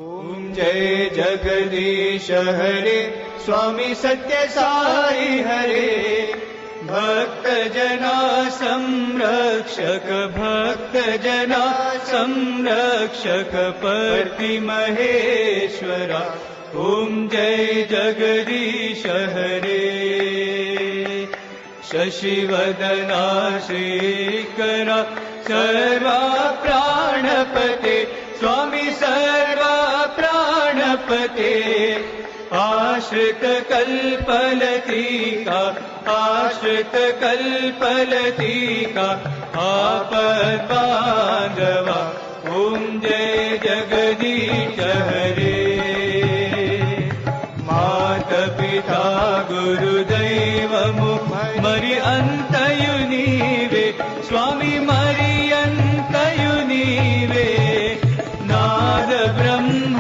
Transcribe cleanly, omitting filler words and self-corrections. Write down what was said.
ओम जय जगदीश हरे स्वामी सत्य साई हरे भक्त जना संरक्षक भक्त जना संरक्षक पति महेश्वरा ओम जय जगदीश हरे शशिवदना श्रीकरा सर्वा प्राणपते स्वामी सर्वा प्राणपते आश्रित कल्पलतिका आश्रित कल्पलतिका आपद बांधवा ओम जय जगदीश हरे।